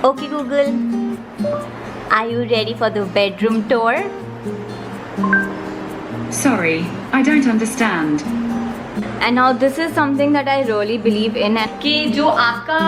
Okay Google, are you ready for the bedroom tour? Sorry, I don't understand. And now this is something that I really believe in कि जो आपका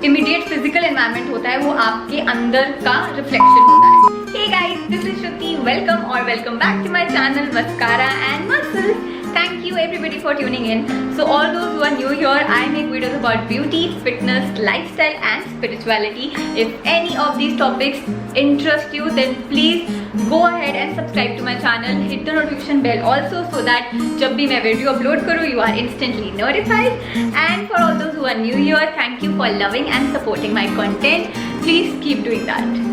immediate physical environment होता है वो आपके अंदर का reflection होता है. Hey guys, this is Shruti. Welcome or welcome back to my channel Mascara and Muscles. Thank you everybody for tuning in. So all those who are new here, I make videos about beauty, fitness, lifestyle and spirituality. If any of these topics interest you, then please go ahead and subscribe to my channel. Hit the notification bell also so that जब भी मैं video upload करूँ you are instantly notified. And for all those who are new here, thank you for loving and supporting my content. Please keep doing that.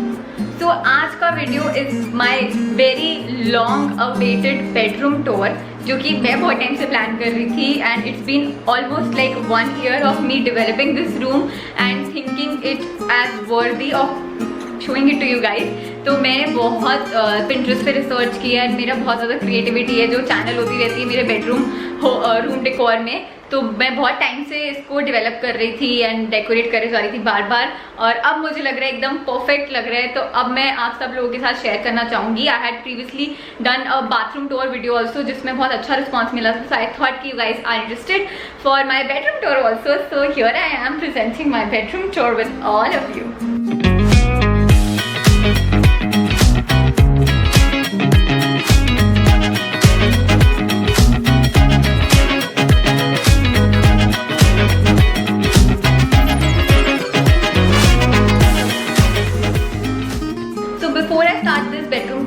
So आज का video is my very long awaited bedroom tour जो कि मैं बहुत time से plan कर रही थी and it's been almost like 1 year of me developing this room and thinking it as worthy of showing it to you guys. तो मैंने बहुत पिंटरेस्ट पे रिसर्च किया है. मेरा बहुत ज़्यादा क्रिएटिविटी है जो चैनल होती रहती है मेरे बेडरूम रूम डेकोर में. तो मैं बहुत टाइम से इसको डेवलप कर रही थी एंड डेकोरेट करने जा रही थी बार बार और अब मुझे लग रहा है एकदम परफेक्ट लग रहा है. तो अब मैं आप सब लोगों के साथ शेयर करना चाहूँगी. I had previously done a bathroom tour video also जिसमें बहुत अच्छा रिस्पॉन्स मिला. सो आई थॉट कि you guys are interested for my bedroom tour also. So here I am presenting my bedroom tour with all of you.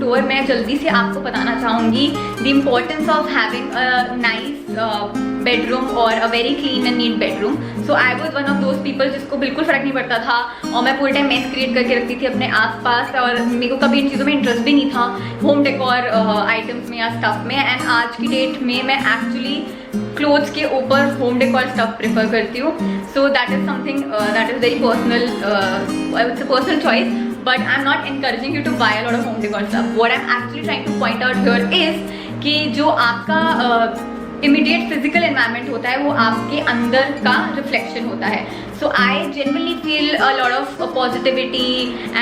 Tour मैं जल्दी से आपको बताना चाहूँगी the importance of having a nice bedroom और a very clean and neat bedroom. So I was one of those people जिसको बिल्कुल फर्क नहीं पड़ता था और मैं पूरे टाइम मेस क्रिएट करके रखती थी अपने आसपास और मेरे को कभी इन चीज़ों में इंटरेस्ट भी नहीं था होम डेकोर आइटम्स में या स्टफ में. एंड आज की डेट में मैं एक्चुअली क्लोथ्स के ऊपर होम डेकोर स्टफ प्रेफर करती हूँ. So that is something that is very personal, it's a personal choice. But I'm not encouraging you to buy a lot of home decor stuff. What I'm actually trying to point out here is कि जो आपका immediate physical environment होता है वो आपके अंदर का reflection होता है. So I genuinely feel a lot of positivity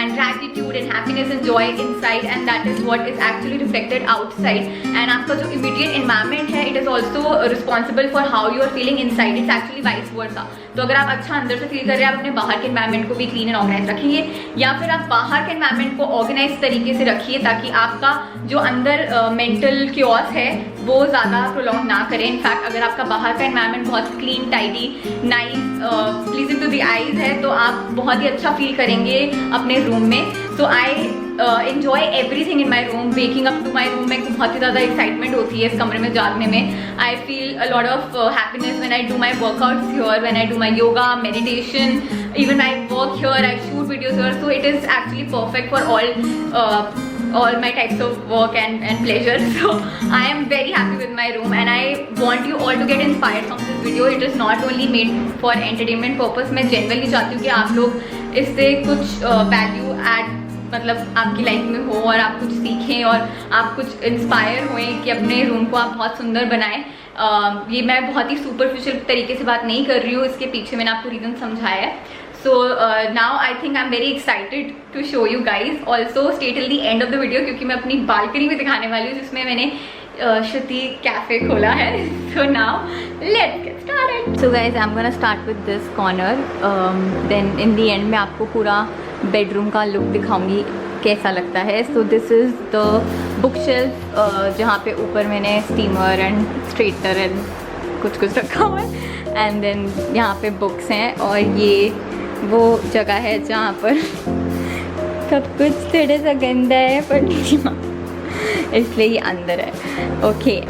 and gratitude and happiness and joy inside, and that is what is actually reflected outside. And आपका जो immediate environment है, it is also responsible for how you are feeling inside. It's actually vice versa. तो अगर आप अच्छा अंदर से feel कर रहे हैं आप अपने बाहर के एनवायरनमेंट को भी क्लीन एंड ऑर्गेनाइज रखेंगे या फिर आप बाहर के एनवायरनमेंट को ऑर्गेनाइज तरीके से रखिए ताकि आपका जो अंदर मेंटल क्योस है वो ज़्यादा प्रोलॉन्ग ना करें. इनफैक्ट अगर आपका बाहर का एनवायरनमेंट बहुत clean tidy nice pleasing to the eyes है तो आप बहुत ही अच्छा फील करेंगे अपने रूम में. सो आई enjoy everything in my room. Waking up to my room में बहुत ही ज़्यादा excitement होती है इस कमरे में जागने में. I feel a lot of happiness when I do my workouts here, when I do my yoga, meditation, even I work here, I shoot videos here. So it is actually perfect for all my types of work and pleasure. So I am very happy with my room and I want you all to get inspired from this video. It is not only made for entertainment purpose. मैं genuinely चाहती हूँ कि आप लोग इससे कुछ value add मतलब आपकी लाइफ में हो और आप कुछ सीखें और आप कुछ इंस्पायर होएं कि अपने रूम को आप बहुत सुंदर बनाएं. ये मैं बहुत ही सुपरफिशियल तरीके से बात नहीं कर रही हूँ, इसके पीछे मैंने आपको रीज़न समझाया है. So now I think I am very excited to show you guys. Also stay till the end of the video क्योंकि मैं अपनी बालकनी में दिखाने वाली हूँ जिसमें मैंने श्रुति कैफे खोला है. So now let's get started. So guys I am gonna start with this corner, then in the end मैं आपको पूरा बेडरूम का लुक दिखाऊंगी कैसा लगता है. So this is the book shelf जहाँ पे ऊपर मैंने स्टीमर एंड स्ट्रेटनर एंड कुछ रखा हुआ है एंड देन यहाँ पे बुक्स हैं और ये वो जगह है जहाँ पर सब कुछ थोड़ा सा गंदा है पर इसलिए ये अंदर है. Okay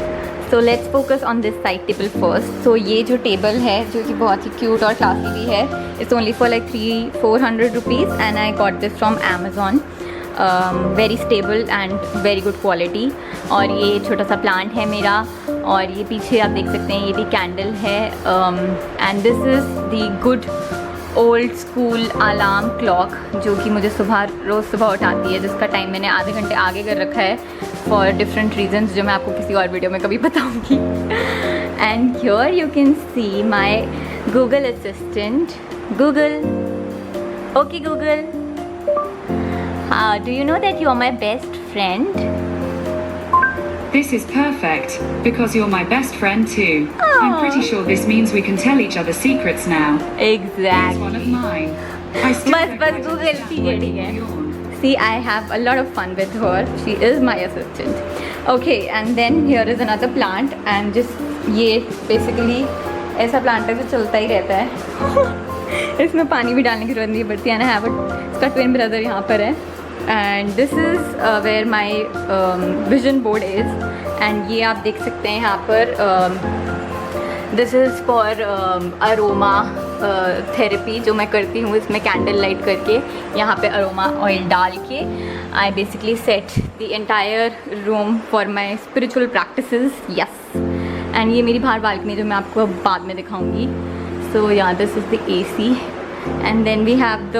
so let's focus on this side table first. So ये जो टेबल है जो कि बहुत ही क्यूट और क्लासी भी है, it's only for like 300-400 rupees and I got this from Amazon. Very stable and very good quality. और ये छोटा सा प्लांट है मेरा और ये पीछे आप देख सकते हैं ये भी कैंडल है. And this is the good old school alarm clock जो कि मुझे रोज़ सुबह उठाती है, जिसका टाइम मैंने आधे घंटे आगे कर रखा है फॉर डिफरेंट रीजंस जो मैं आपको किसी और वीडियो में कभी बताऊंगी. And here you can see my Google assistant. Google Okay Google, do you know that you are my best friend? This is perfect, because you're my best friend too. I'm pretty sure this means we can tell each other secrets now. Here's one of Exactly. mine. I still बस don't बस quite Google, understand ठीक why है ठीक people है. yawn. See, I have a lot of fun with her. She is my assistant. Okay, and then here is another plant, and just ये basically ऐसा plant है जो चलता ही रहता है. इसमें पानी भी डालने की जरूरत नहीं पड़ती है. I have इसका twin brother यहाँ पर है. And this is where my vision board is. And ये आप देख सकते हैं यहाँ पर. This is for aroma therapy जो मैं करती हूँ. इसमें कैंडल लाइट करके यहाँ पे अरोमा ऑयल डाल के I basically set the entire room for my spiritual practices. Yes, and ये मेरी बाहर बालकनी जो मैं आपको अब बाद में दिखाऊंगी. So yeah this is the AC and then we have the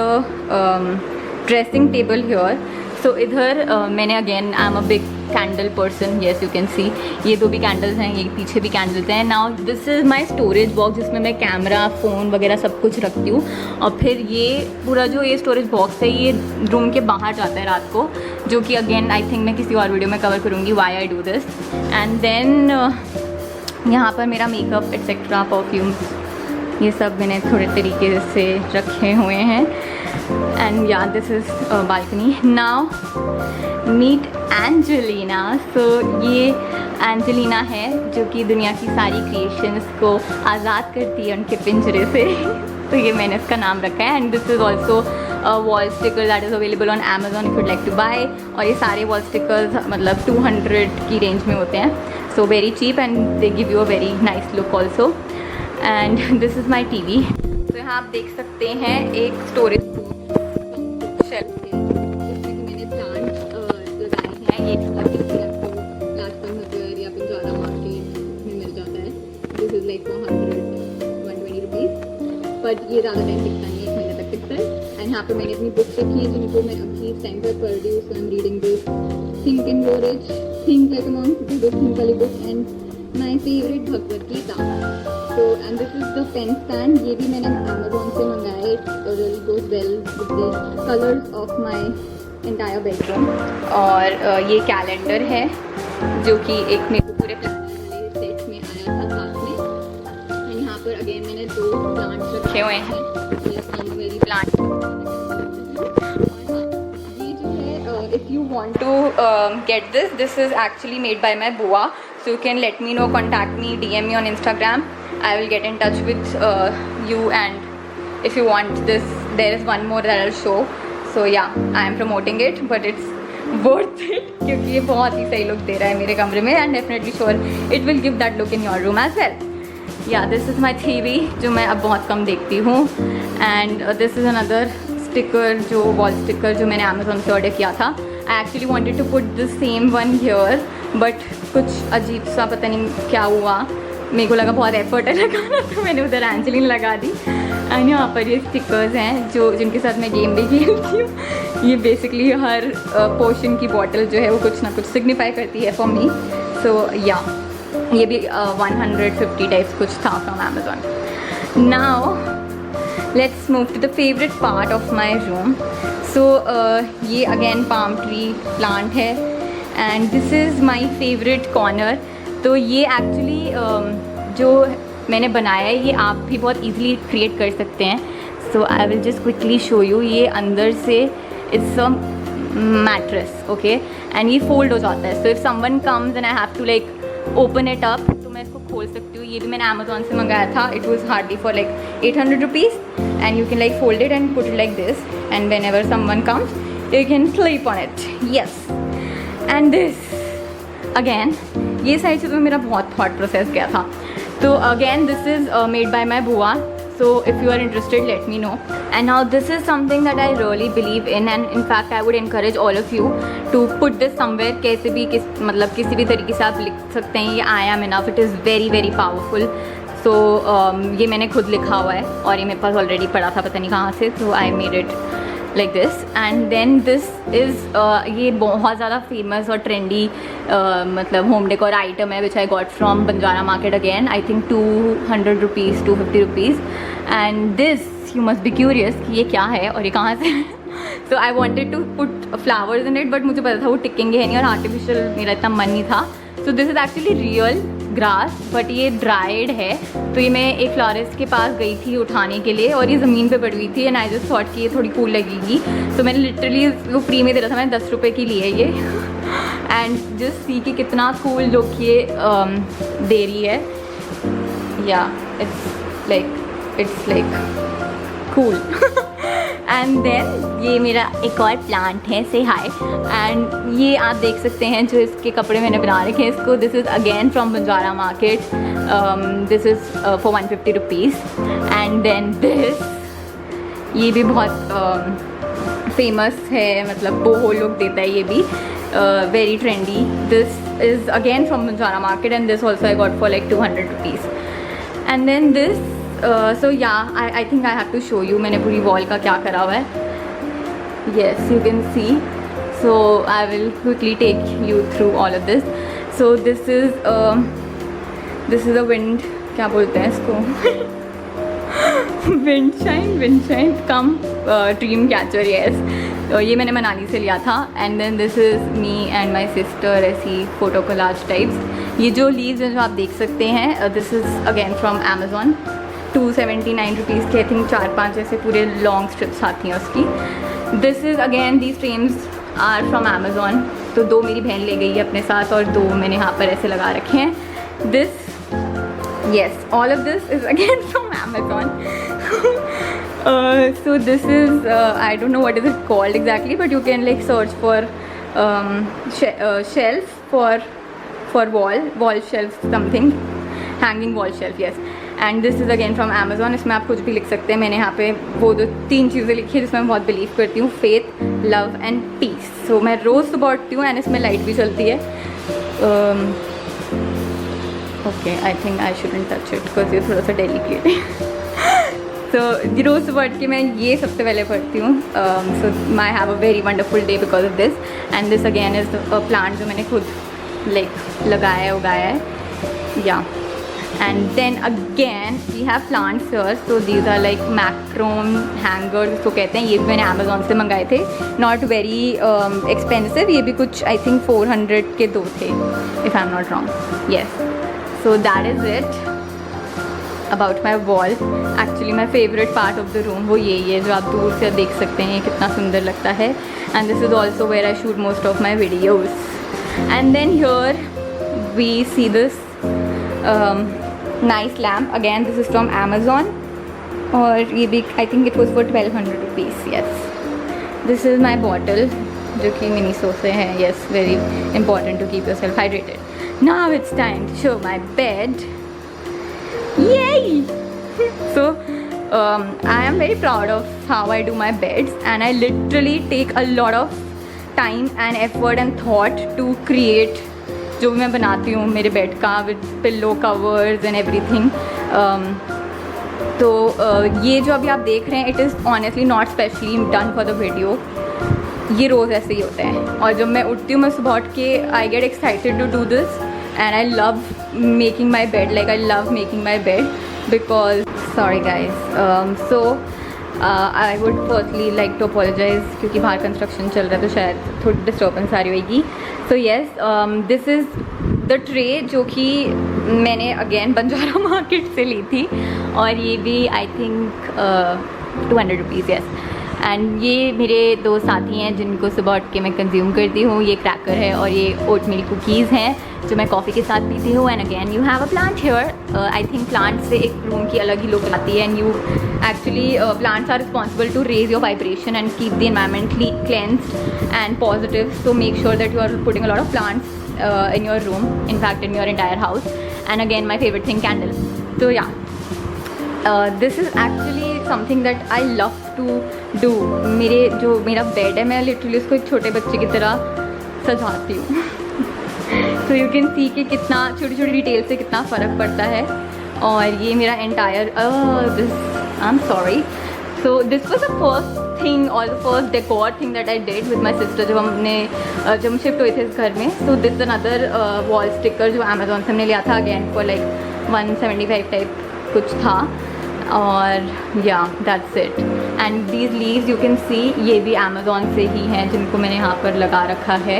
dressing table here. So इधर मैंने again I am a big candle person. Yes you can see ये 2 भी कैंडल्स हैं, ये पीछे भी कैंडल्स हैं. Now this is my storage box जिसमें मैं कैमरा, फ़ोन वगैरह सब कुछ रखती हूँ. और फिर ये पूरा जो ये स्टोरेज बॉक्स है ये रूम के बाहर जाता है रात को, जो कि अगेन आई थिंक मैं किसी और वीडियो में कवर करूँगी why I do this. And then यहाँ पर मेरा मेकअप एट्सेट्रा, परफ्यूम्स, ये सब मैंने थोड़े तरीके से रखे हुए हैं. And yeah this is balcony. Now meet Angelina. So ये एंजेलिना है जो कि दुनिया की सारी क्रिएशंस को आज़ाद करती है उनके पिंजरे से. तो ये मैंने इसका नाम रखा है. And this is also wall sticker that is available on Amazon if you'd like to buy. और ये सारे वॉल स्टिकर्स मतलब 200 की रेंज में होते हैं. So very cheap and they give you a very nice look also. And this is my TV. तो यहाँ आप देख सकते हैं एक स्टोरेज शेल्फ है जिसमें कि मैंने प्लांट लगाए हैं. ये लाजपत नगर या पिंजारा मार्केट में मिल जाता है. This is like 100-120 rupees. But ये ज़्यादा टाइम टिकता नहीं है, 1 महीने तक टिकता है. एंड यहाँ पर मैंने अपनी बुक्स रखी है जिनको मैं अभी इस टाइम पर पढ़ रही हूँ. So I am reading this think and grow rich, think like a monk, think वाली book. And my favourite Bhagavad Gita. So and this is the pen stand. ये भी मैंने Amazon से मंगाया है. It really goes well with the colors of my entire bedroom. और ये calendar है जो कि एक मेरे को पूरे प्लानर वाले सेट में आया था साथ में. एंड यहाँ पर अगेन मैंने 2 प्लांट्स रखे हुए हैं. ये प्लांट. ये जो है if you want to get this is actually made by my bua. So you can let me know, contact me, DM me on Instagram. I will get in touch with you, and if you want this, there is one more that I'll show. So yeah, I am promoting it, but it's worth it क्योंकि ये बहुत ही सही look दे रहा है मेरे कमरे में. and definitely sure it will give that look in your room as well. Yeah, this is my TV जो मैं अब बहुत कम देखती हूँ. and this is another sticker जो wall sticker जो मैंने Amazon से ऑर्डर किया था. I actually wanted to put the same one here, but कुछ अजीब सा पता नहीं क्या हुआ. मेरे को लगा बहुत एफर्ट है लगाना, तो मैंने उधर एंजेलिन लगा दी. एंड यहाँ पर ये स्टिकर्स हैं जो जिनके साथ मैं गेम भी खेलती हूँ. ये बेसिकली हर पोशन की बॉटल जो है वो कुछ ना कुछ सिग्निफाई करती है फॉर मी. सो या ये भी 150 टाइप्स कुछ था from Amazon. Now let's move to the favourite part of my room. So ये अगेन पाम ट्री प्लांट है. And this is my favourite corner. तो ये एक्चुअली जो मैंने बनाया है ये आप भी बहुत ईजिली क्रिएट कर सकते हैं. So I will just quickly show you. ये अंदर से it's a mattress, okay, and ये फोल्ड हो जाता है. So if someone comes and I have to like open it up तो मैं इसको खोल सकती हूँ. ये भी मैंने Amazon से मंगाया था. It was hardly for like 800 rupees. And you can like fold it and put it like this. And when ever someone comes you can sleep on it. Yes. And this again ये सारी चीज़ों में मेरा बहुत thought process गया था. तो again this is made by माई बुआ. So if you are interested, let me know. And now this is something that I really believe in, and in fact I would encourage all of you to put this somewhere. कैसे भी मतलब किसी भी तरीके से आप लिख सकते हैं. ये I am enough. It is very very powerful. So ये मैंने खुद लिखा हुआ है और ये मेरे पास ऑलरेडी पड़ा था पता नहीं कहाँ से. So I made it like this. And then this is ये बहुत ज़्यादा फेमस और ट्रेंडी मतलब होम डेकोर आइटम है which I got from Banjara market again. I think 200 rupees 250 rupees. And this you must be curious कि ये क्या है और ये कहाँ से है. So I wanted to put flowers in it, but मुझे पता था वो टिकेंगे है नहीं और आर्टिफिशियल मेरा इतना मन नहीं था. So this is actually real grass, but ये ड्राइड है. तो ये मैं एक फ्लोरिस्ट के पास गई थी उठाने के लिए और ये ज़मीन पे पड़ी हुई थी. एंड आई जस्ट थॉट कि ये थोड़ी कूल लगेगी. सो मैंने लिटरली वो फ्री में दे रहा था, मैंने 10 रुपये की ली है ये. एंड जस्ट सी कि कितना कूल लुक ये दे रही है. या it's like cool. And then ये मेरा एक और प्लांट है, से हाय. एंड ये आप देख सकते हैं जो इसके कपड़े मैंने बना रखे हैं इसको. This is again from Banjara market. This is for 150 rupees. And then this, ये भी बहुत फेमस है, मतलब बोहो लुक देता है ये भी. Very trendy. This is again from Banjara market and this also I got for like 200 rupees. And then this, so yeah, I think I have to show you मैंने पूरी वॉल का क्या करा हुआ है. yes, you can see. so I will quickly take you through all of this. so this is a wind, क्या बोलते हैं इसको, windchime cum dream catcher. yes. तो ये मैंने मनाली से लिया था. And then this is me and my sister, ऐसी फोटो कोलाज टाइप्स. ये जो लीव्स हैं जो आप देख सकते हैं, this is again from Amazon. 279 rupees के आई थिंक 4-5 ऐसे पूरे लॉन्ग स्ट्रिप्स आती हैं उसकी. This is again the streams are from Amazon. तो 2 मेरी बहन ले गई है अपने साथ और 2 मैंने यहाँ पर ऐसे लगा रखे हैं. This, yes, all of this is again from Amazon. So this is I don't know what is it called exactly, but you can like search for shelf for wall shelf, something, hanging wall shelf. yes. And this is again from Amazon. इसमें आप कुछ भी लिख सकते हैं. मैंने यहाँ पे वो 3 चीज़ें लिखी है जिसमें मैं बहुत बिलीव करती हूँ, फेथ, लव एंड पीस. सो मैं रोज़ सुबह उठती हूँ एंड इसमें लाइट भी चलती है. Okay, I think I shouldn't touch it because ये थोड़ा सा डेलिकेट है. तो रोज़ सुबह उठ के मैं ये सबसे पहले पढ़ती हूँ. So my have a very wonderful day because of this. And this again is a plant जो मैंने खुद लाइक लगाया है, उगाया है. या and then again we have plants here. so these are like macrame hangers इसको कहते हैं. ये भी मैंने अमेज़ॉन से मंगाए थे. not very expensive. ये भी कुछ I think 400 के 2 थे if I'm not wrong. yes. so that is it about my wall. actually my favorite part of the room वो यही है जो आप दूर से देख सकते हैं. कितना सुंदर लगता है. and this is also where I shoot most of my videos. and then here we see this nice lamp. again this is from Amazon. और ये भी I think it was for 1200 rupees. yes. this is my bottle जो कि Miniso से है. yes, very important to keep yourself hydrated. now it's time to show my bed. yay. so I am very proud of how I do my beds and I literally take a lot of time and effort and thought to create जो भी मैं बनाती हूँ मेरे bed का, with pillow covers and everything. तो ये जो अभी आप देख रहे हैं, it is honestly not specially done for the video. ये रोज़ ऐसे ही होता है. और जब मैं उठती हूँ, मैं सुबह उठ के I get excited to do this and I love making my bed. Like I love making my bed because, sorry guys. So I would firstly like to apologize क्योंकि बाहर कंस्ट्रक्शन चल रहा है तो शायद थोड़ी डिस्टर्बेंस आ रही होगी. So yes, this is the tray जो कि मैंने अगेन बंजारा मार्केट से ली थी. और ये भी आई थिंक 200 रुपीज़. येस. एंड ये मेरे 2 साथी हैं जिनको सुबह उठ के मैं कंज्यूम करती हूँ. ये क्रैकर है और ये ओट मिल्क कुकीज़ हैं जो मैं कॉफ़ी के साथ पीती हूँ. And again you have a plant here. I think plant से एक रूम की अलग ही लुक आती है. And you actually plants are responsible to raise your vibration and keep the environmentally cleansed and positive. So make sure that you are putting a lot of plants in your room, in fact in your entire house. And again my favorite thing, candle. So yeah, this is actually something that I love to do. मेरा bed है, मैं literally उसको एक छोटे बच्चे की तरह सजाती हूँ. So you can see कि कितना छोटी छोटी डिटेल से कितना फ़र्क पड़ता है. और ये मेरा entire this, I'm sorry. So this was the first thing और the first decor thing that I did with my sister जब हम शिफ्ट हुए थे इस घर में. So this another wall sticker जो अमेजोन से हमने लिया था अगेन फॉर लाइक 175 टाइप कुछ था. और या that's it. And these leaves you can see ये भी अमेजोन से ही हैं जिनको मैंने यहाँ पर लगा रखा है.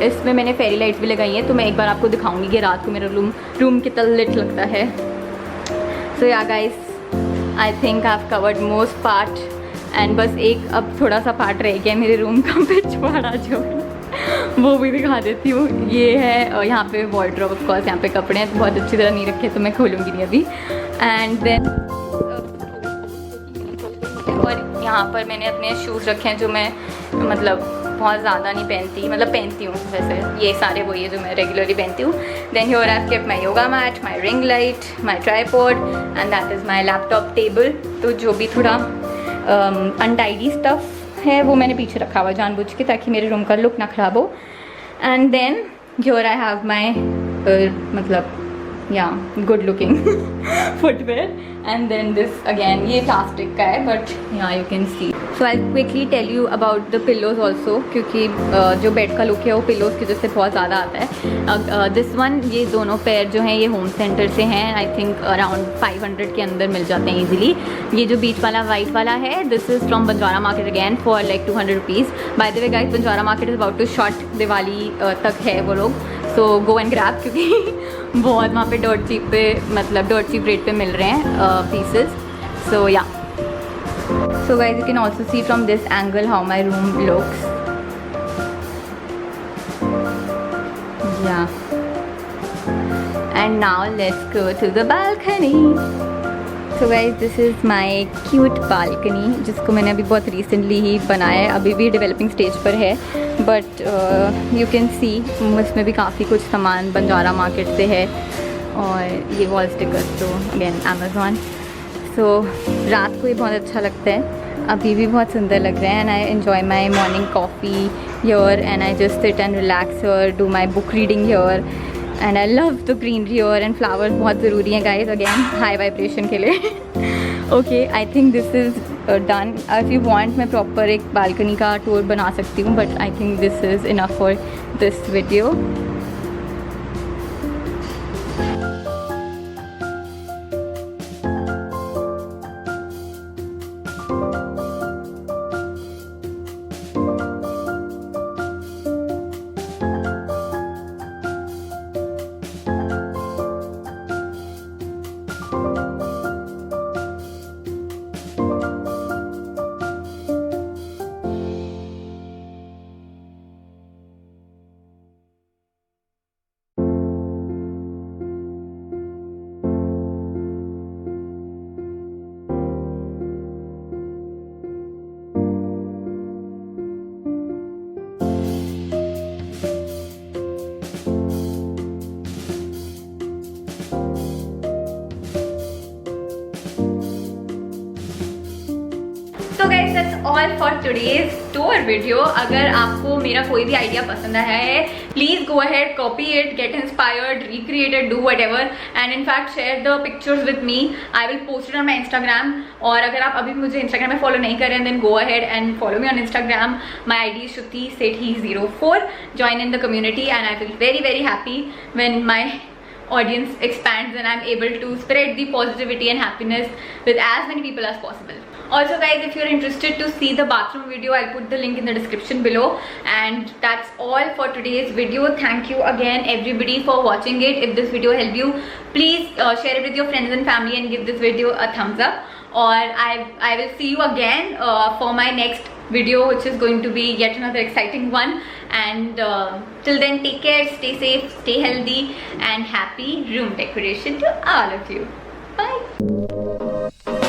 इसमें मैंने फेरी लाइट्स भी लगाई हैं तो मैं एक बार आपको दिखाऊंगी कि रात को मेरा रूम कितना लिट लगता है. सो या guys I think I have covered most part and बस एक अब थोड़ा सा पार्ट रह गया मेरे रूम का पिछवाड़ा जो वो भी दिखा देती हूँ. ये है यहाँ पे वार्डरोब ऑफ कोर्स यहाँ पे कपड़े हैं तो बहुत अच्छी तरह नहीं रखे तो मैं खोलूँगी नहीं अभी. एंड देन और यहाँ पर मैंने अपने शूज़ रखे हैं जो मैं मतलब बहुत ज़्यादा नहीं पहनती मतलब पहनती हूँ वैसे ये सारे वही है जो मैं रेगुलरली पहनती हूँ. Then here I have kept my yoga mat, my ring light, my tripod and that is my laptop table. तो जो भी थोड़ा अनटाइडी स्टफ़ है वो मैंने पीछे रखा हुआ जानबूझ के ताकि मेरे रूम का लुक ना ख़राब हो. And then here I have my मतलब या good looking footwear. And then this again ये प्लास्टिक का है बट यहाँ you can see. So I quickly tell you about the pillows also क्योंकि जो बेड का लुक है वो पिलोज की वजह से बहुत ज़्यादा आता है. दिस वन ये दोनों पेयर जो हैं ये होम सेंटर से हैं. आई थिंक अराउंड 500 के अंदर मिल जाते हैं ईजिली. ये जो बीच वाला वाइट वाला है this is from Banjara market again for like 200 rupees. By the way guys Banjara market is about to shut Diwali तक है वो लोग. सो गो एंड ग्रैब क्योंकि बहुत वहाँ पे डॉट चीप पे मतलब डॉट चीप रेट पे मिल रहे हैं पीसेस. सो या so guys you can also see from this angle how my room looks. Yeah, and now let's go to the balcony. So guys this is my cute balcony जिसको मैंने अभी बहुत recently ही बनाया है. अभी भी डेवलपिंग स्टेज पर है बट यू कैन सी इसमें भी काफ़ी कुछ सामान बंजारा मार्केट से है. और ये वॉल स्टिकर्स तो अगेन अमेज़ॉन. सो रात को ये बहुत अच्छा लगता है. अभी भी बहुत सुंदर लग रहा है. And I enjoy my morning coffee here and I just sit and relax here, do my book reading here and I love the greenery here. And flowers बहुत ज़रूरी हैं गाइस अगेन हाई वाइब्रेशन के लिए. Okay I think this is done. If you want मैं proper एक balcony का tour बना सकती हूँ but I think this is enough for this video. तो guys that's all for today's tour video. अगर आपको मेरा कोई भी आइडिया पसंद आया है please go ahead, copy it, get inspired, recreate it, do whatever and in fact share the pictures with me. I will post it on my Instagram. और अगर आप अभी मुझे इंस्टाग्राम में फॉलो नहीं कर रहे हैं then go ahead and follow me on Instagram. My ID is Shruti Sethi04. Join in the community and I feel very very happy when my audience expands and I'm able to spread the positivity and happiness with as many people as possible. Also guys, if you're interested to see the bathroom video, I'll put the link in the description below. And that's all for today's video. Thank you again everybody for watching it. If this video helped you, please share it with your friends and family and give this video a thumbs up. Or I will see you again for my next video, which is going to be yet another exciting one. And till then, take care, stay safe, stay healthy and happy room decoration to all of you. Bye.